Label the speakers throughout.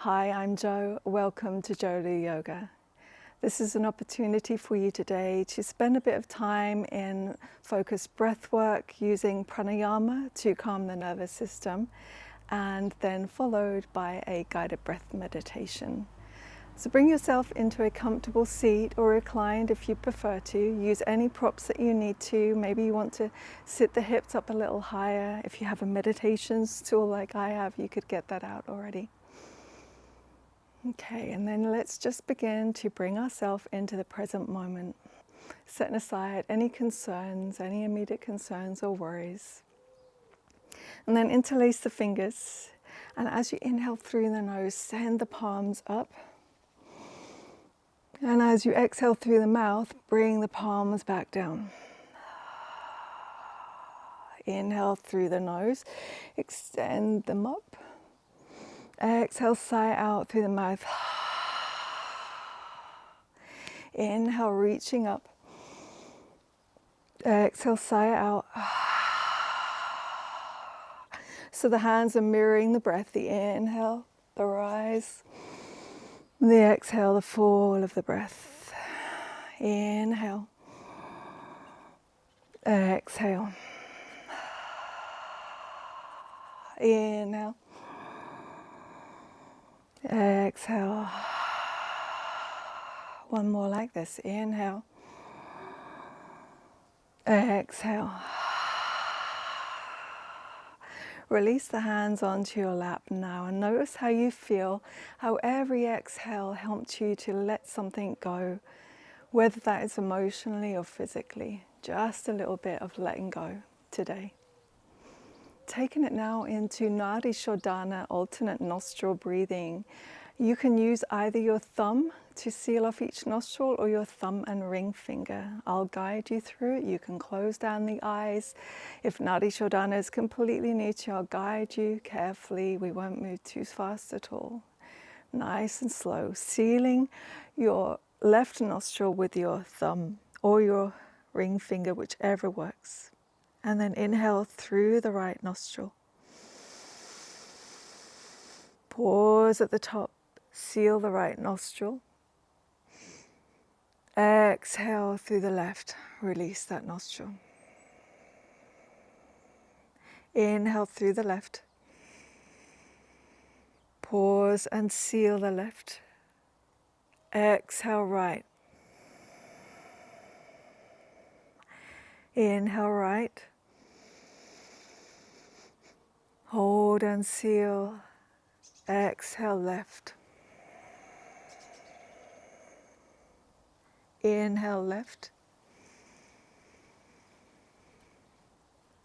Speaker 1: Hi, I'm Jo. Welcome to Jolou Yoga. This is an opportunity for you today to spend a bit of time in focused breath work using pranayama to calm the nervous system, and then followed by a guided breath meditation. So bring yourself into a comfortable seat or reclined if you prefer to. Use any props that you need to. Maybe you want to sit the hips up a little higher. If you have a meditation stool like I have, you could get that out already. Okay, and then let's just begin to bring ourselves into the present moment, setting aside any concerns, any immediate concerns or worries. And then interlace the fingers, and as you inhale through the nose, send the palms up. And as you exhale through the mouth, bring the palms back down. Inhale through the nose, extend them up. Exhale, sigh out through the mouth. Inhale, reaching up. Exhale, sigh out. So the hands are mirroring the breath. The inhale, the rise. The exhale, the fall of the breath. Inhale. Exhale. Inhale. Exhale. One more like this. Inhale. Exhale. Release the hands onto your lap now and notice how you feel, how every exhale helped you to let something go, whether that is emotionally or physically. Just a little bit of letting go today. Taking it now into Nadi Shodhana, alternate nostril breathing. You can use either your thumb to seal off each nostril or your thumb and ring finger. I'll guide you through it. You can close down the eyes. If Nadi Shodhana is completely new to you, I'll guide you carefully. We won't move too fast at all. Nice and slow. Sealing your left nostril with your thumb or your ring finger, whichever works. And then inhale through the right nostril. Pause at the top. Seal the right nostril. Exhale through the left. Release that nostril. Inhale through the left. Pause and seal the left. Exhale right. Inhale right. Hold and seal. Exhale left. Inhale left.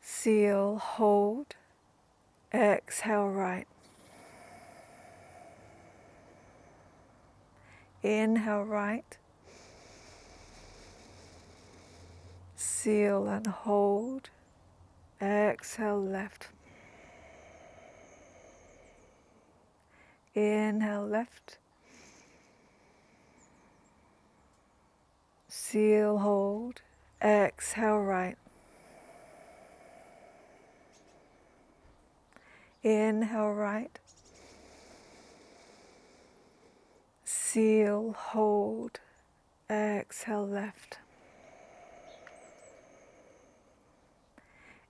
Speaker 1: Seal, hold. Exhale right. Inhale right. Seal and hold. Exhale left. Inhale left. Seal, hold. Exhale right. Inhale right. Seal, hold. Exhale left.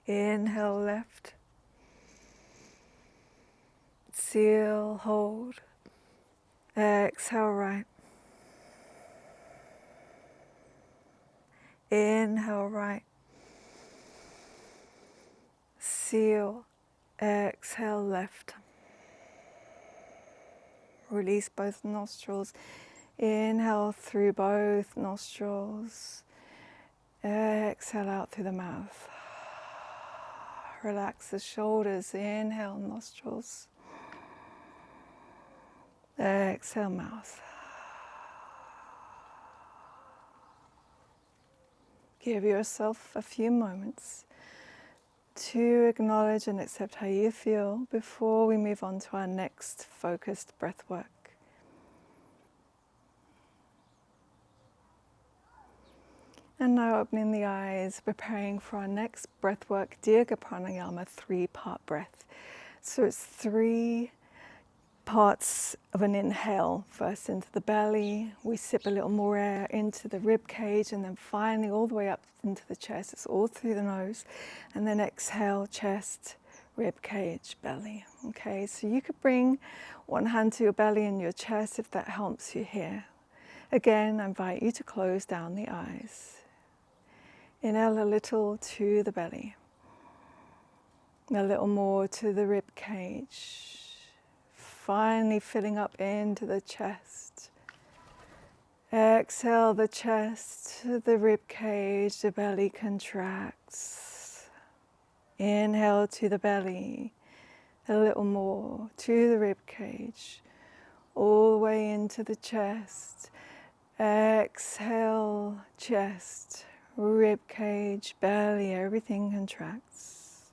Speaker 1: Inhale left. Seal, hold. Exhale right. Inhale right. Seal. Exhale left. Release both nostrils. Inhale through both nostrils. Exhale out through the mouth. Relax the shoulders. Inhale, nostrils. Exhale, mouth. Give yourself a few moments to acknowledge and accept how you feel before we move on to our next focused breath work. And now opening the eyes, preparing for our next breath work, Dirga Pranayama, 3-part breath. So it's 3 parts of an inhale. First into the belly, we sip a little more air into the rib cage, and then finally all the way up into the chest. It's all through the nose. And then exhale, chest, rib cage, belly. Okay, so you could bring one hand to your belly and your chest if that helps you here. Again, I invite you to close down the eyes. Inhale a little to the belly. A little more to the rib cage. Finally filling up into the chest. Exhale the chest, the rib cage, the belly contracts. Inhale to the belly. A little more to the rib cage. All the way into the chest. Exhale, chest, rib cage, belly, everything contracts.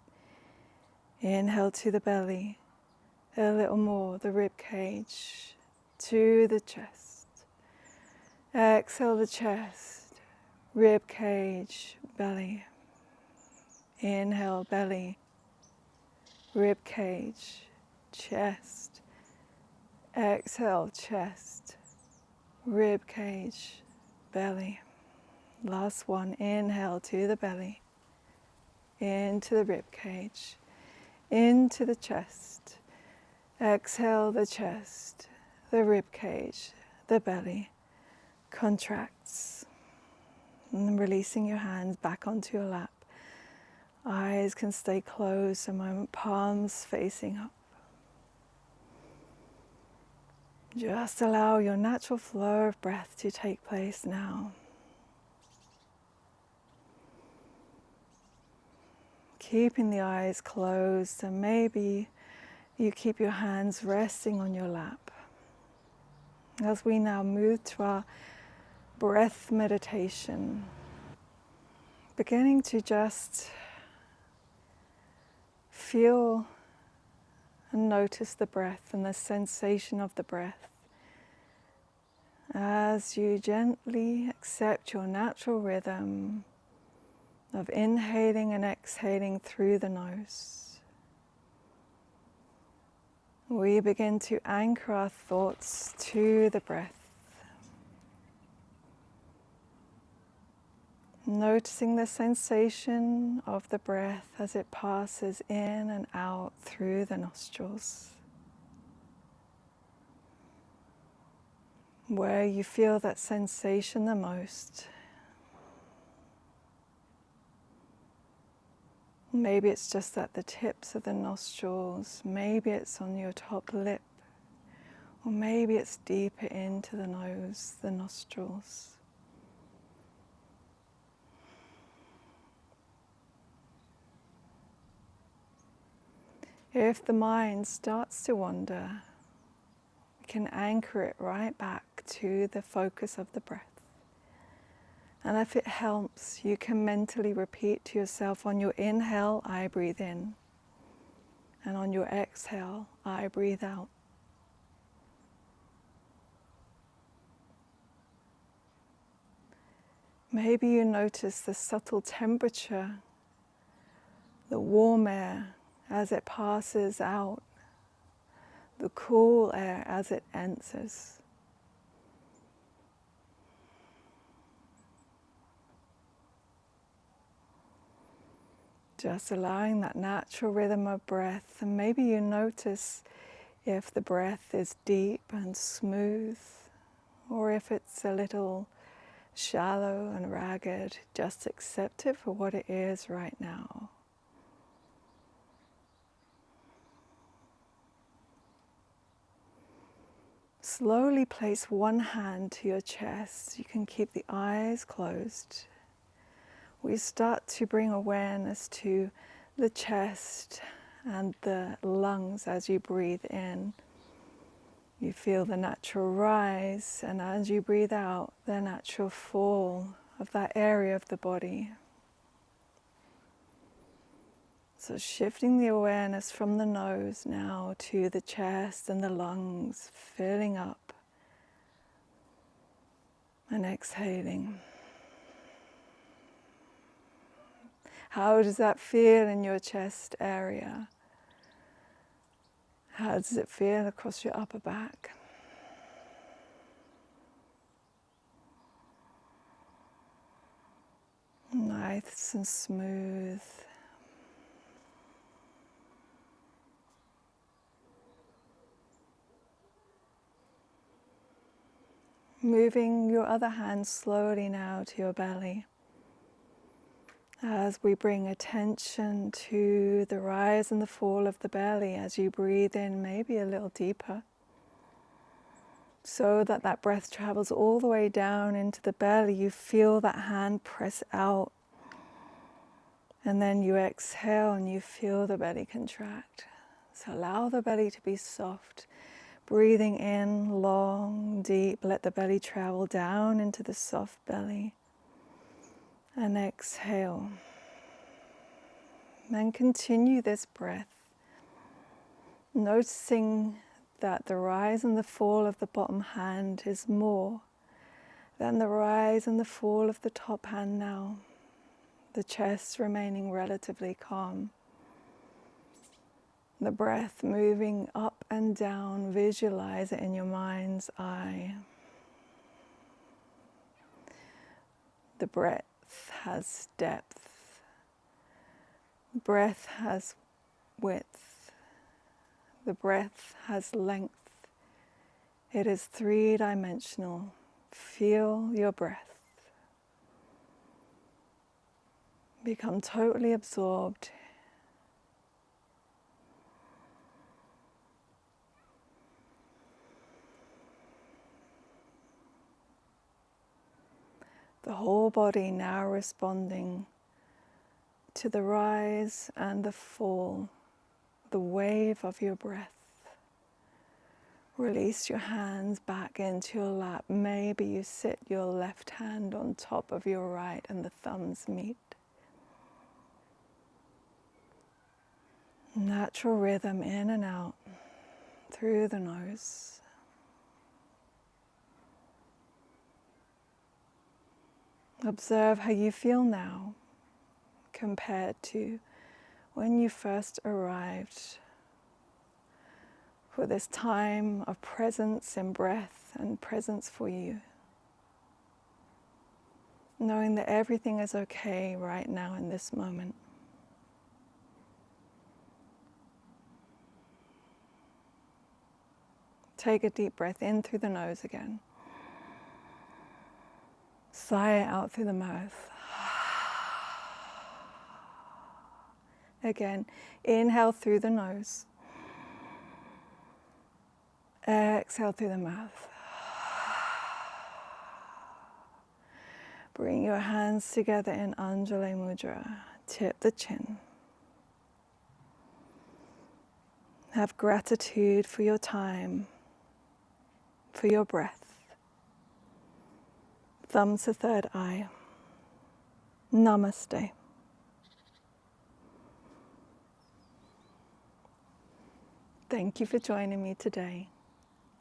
Speaker 1: Inhale to the belly, a little more, the rib cage, to the chest. Exhale the chest, rib cage, belly. Inhale, belly, rib cage, chest. Exhale, chest, rib cage, belly. Last one, inhale to the belly, into the rib cage, into the chest. Exhale the chest, the rib cage, the belly contracts. And then releasing your hands back onto your lap. Eyes can stay closed a moment, palms facing up. Just allow your natural flow of breath to take place now. Keeping the eyes closed, and maybe you keep your hands resting on your lap. As we now move to our breath meditation, beginning to just feel and notice the breath and the sensation of the breath as you gently accept your natural rhythm of inhaling and exhaling through the nose. We begin to anchor our thoughts to the breath, noticing the sensation of the breath as it passes in and out through the nostrils. Where you feel that sensation the most. Maybe it's just at the tips of the nostrils, maybe it's on your top lip, or maybe it's deeper into the nose, the nostrils. If the mind starts to wander, we can anchor it right back to the focus of the breath. And if it helps, you can mentally repeat to yourself, on your inhale, I breathe in. And on your exhale, I breathe out. Maybe you notice the subtle temperature, the warm air as it passes out, the cool air as it enters. Just allowing that natural rhythm of breath, and maybe you notice if the breath is deep and smooth, or if it's a little shallow and ragged. Just accept it for what it is right now. Slowly place one hand to your chest. You can keep the eyes closed. We start to bring awareness to the chest and the lungs as you breathe in. You feel the natural rise, and as you breathe out, the natural fall of that area of the body. So shifting the awareness from the nose now to the chest and the lungs, filling up and exhaling. How does that feel in your chest area? How does it feel across your upper back? Nice and smooth. Moving your other hand slowly now to your belly as we bring attention to the rise and the fall of the belly as you breathe in maybe a little deeper, so that that breath travels all the way down into the belly. You feel that hand press out, and then you exhale and you feel the belly contract. So allow the belly to be soft. Breathing in long, deep, let the belly travel down into the soft belly. And exhale. Then continue this breath, noticing that the rise and the fall of the bottom hand is more than the rise and the fall of the top hand now. The chest remaining relatively calm. The breath moving up and down, visualize it in your mind's eye. The breath has depth. The breath has width. The breath has length. It is three-dimensional. Feel your breath. Become totally absorbed. The whole body now responding to the rise and the fall, the wave of your breath. Release your hands back into your lap. Maybe you sit your left hand on top of your right and the thumbs meet. Natural rhythm in and out through the nose. Observe how you feel now compared to when you first arrived for this time of presence in breath and presence for you. Knowing that everything is okay right now in this moment. Take a deep breath in through the nose again. Sigh it out through the mouth. Again, inhale through the nose. Exhale through the mouth. Bring your hands together in Anjali Mudra. Tip the chin. Have gratitude for your time, for your breath. Thumbs to third eye. Namaste. Thank you for joining me today.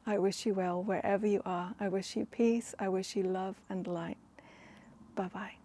Speaker 1: I wish you well wherever you are. I wish you peace. I wish you love and light. Bye-bye.